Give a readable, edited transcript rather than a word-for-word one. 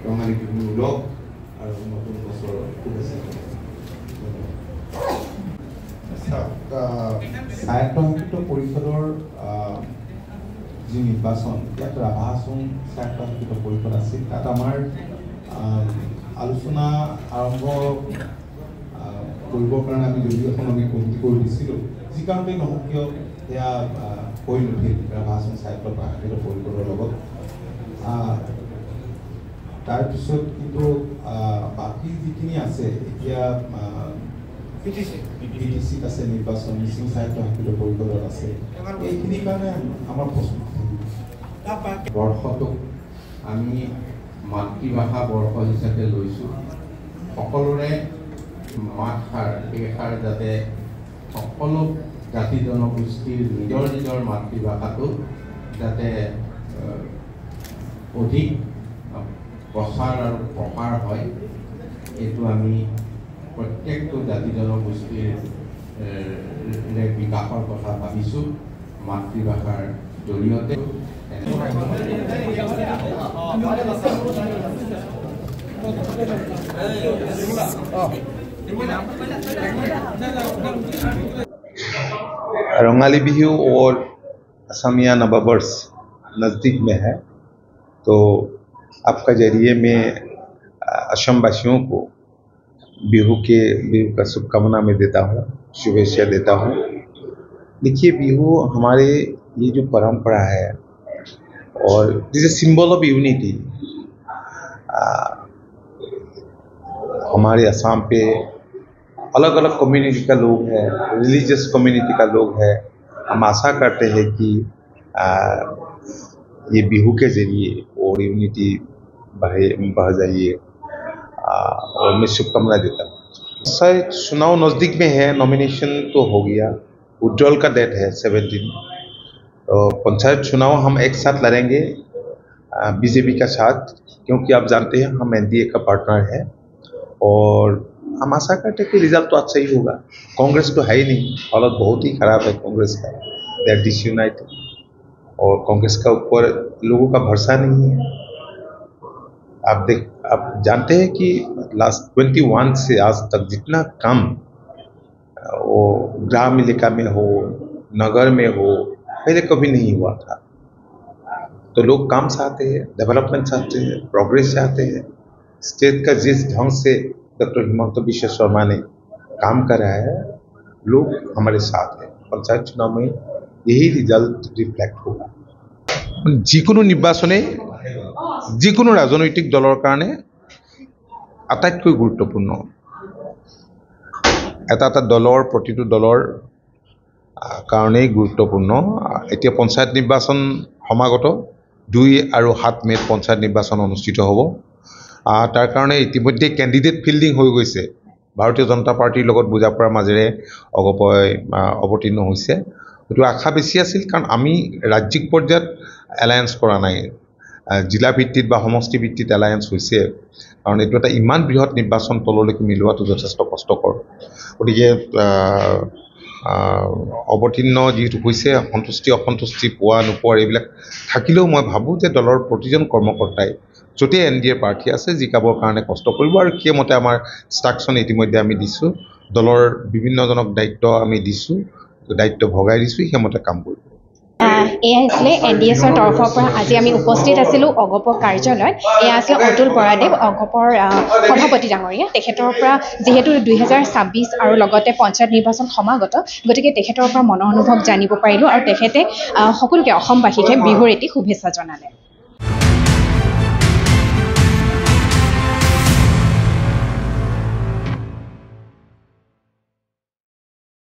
ৰঙালী বিহু উলক আৰু নতুন বছৰৰ শুভেচ্ছা। স্বায়ত্তশাসিত পৰিষদৰ যি নিৰ্বাচন, ইয়াত ৰাভা হাছং স্বায়ত্তশাসিত পৰিষদ আছিল। তাত আমাৰ আলোচনা আৰম্ভ কৰিবৰ কাৰণে আমি যদিও এখন আমি কমিটি কৰি দিছিলোঁ, যি কাৰণেই নহওক কিয় সেয়া হৈ নুঠিল ৰাভা হাছং স্বায়ত্তশাসিত পৰিষদৰ লগত। তাৰপিছত কিন্তু বাকী যিখিনি আছে এতিয়া PTCত আছে নিৰ্বাচন, মিচিং স্বায়ত্তশাসিত পৰিষদত আছে, এইখিনিৰ কাৰণে আমাৰ প্ৰস্তুত বৰ্ষটোক আমি মাতৃভাষা বৰ্ষ হিচাপে লৈছোঁ। সকলোৰে মাতষাৰ এইষাৰ যাতে সকলো জাতি জনগোষ্ঠীৰ নিজৰ নিজৰ মাতৃভাষাটো যাতে অধিক প্ৰচাৰ আৰু প্ৰসাৰ হয়, এইটো আমি প্ৰত্যেকটো জাতি জনগোষ্ঠীৰ বিকাশৰ কথা ভাবিছোঁ মাতৃভাষাৰ জৰিয়তে। रंगाली बिहू और असमिया नववर्ष नज़दीक में है, तो आपका जरिए मैं असम वासियों को बिहू का शुभकामना में देता हूँ, शुभेच्छा देता हूँ। देखिए, बिहू हमारे ये जो परंपरा है और this is symbol of unity. हमारे असम पे अलग अलग कम्युनिटी का लोग हैं, रिलीजियस कम्युनिटी का लोग हैं। हम आशा करते हैं कि ये बिहू के जरिए और यूनिटी बढ़ जाइए, और मैं शुभकामना देता हूँ। शायद चुनाव नज़दीक में है, नॉमिनेशन तो हो गया, विड्रॉल का डेट है 17। तो पंचायत चुनाव हम एक साथ लड़ेंगे बीजेपी का साथ, क्योंकि आप जानते हैं हम NDA का पार्टनर है, और हम आशा करते हैं कि रिजल्ट तो अच्छा ही होगा। कांग्रेस तो है ही नहीं, हालत बहुत ही खराब है कांग्रेस का, दे आर डिसयूनाइटेड, और कांग्रेस का ऊपर लोगों का भरोसा नहीं है। आप जानते हैं कि लास्ट 21 से आज तक जितना काम वो ग्राम इलाका में हो, नगर में हो, पहले कभी नहीं हुआ था। तो लोग काम चाहते हैं, डेवलपमेंट चाहते हैं, प्रोग्रेस चाहते हैं। स्टेट का जिस ढंग से डॉक्टर हिमंत बिश्व शर्मा ने काम करा है, लोग हमारे साथ हैं। पंचायत चुनाव में यही रिजल्ट रिफ्लेक्ट होगा। যিকোনো নিৰ্বাচনে যিকোনো ৰাজনৈতিক দলৰ কাৰণে আটাইতকৈ গুৰুত্বপূৰ্ণ। এটা দলৰ প্ৰতিটো দলৰ কাৰণেই গুৰুত্বপূৰ্ণ। এতিয়া পঞ্চায়ত নিৰ্বাচন সমাগত 2 আৰু 7 মে'ত পঞ্চায়ত নিৰ্বাচন অনুষ্ঠিত হ'ব। তাৰ কাৰণে ইতিমধ্যে কেণ্ডিডেট ফিল্ডিং হৈ গৈছে। ভাৰতীয় জনতা পাৰ্টিৰ লগত বুজাপৰাৰ মাজেৰে অগপয় অৱতীৰ্ণ হৈছে। এইটো আশা বেছি আছিল, কাৰণ আমি ৰাজ্যিক পৰ্যায়ত এলায়েন্স কৰা নাই, জিলা ভিত্তিত বা সমষ্টি ভিত্তিত এলায়েন্স হৈছে, কাৰণ এইটো এটা ইমান বৃহৎ নিৰ্বাচন তললৈকে মিলোৱাটো যথেষ্ট কষ্টকৰ। গতিকে অৱতীৰ্ণ যিহেতু হৈছে, সন্তুষ্টি অসন্তুষ্টি পোৱা নোপোৱাৰ এইবিলাক থাকিলেও মই ভাবোঁ যে দলৰ প্ৰতিজন কৰ্মকৰ্তাই য'তে NDA প্ৰাৰ্থী আছে জিকাবৰ কাৰণে কষ্ট কৰিব, আৰু সেইমতে আমাৰ ইনষ্ট্ৰাকশ্যন ইতিমধ্যে আমি দিছোঁ। দলৰ বিভিন্নজনক দায়িত্ব আমি দিছোঁ, দায়িত্ব ভগাই দিছোঁ, সেইমতে কাম কৰিব। এয়া আছিলে NDSৰ তৰফৰ পৰা আজি আমি উপস্থিত আছিলোঁ অগপ কাৰ্যালয়ত। এয়া আছিলে অতুল বৰাদেৱ, অগপৰ সভাপতি ডাঙৰীয়া। তেখেতৰ পৰা যিহেতু 2026 আৰু লগতে পঞ্চায়ত নিৰ্বাচন সমাগত, গতিকে তেখেতৰ পৰা মনৰ অনুভৱ জানিব পাৰিলোঁ, আৰু তেখেতে সকলোকে অসমবাসীকে বিহুৰ এটি শুভেচ্ছা জনালে।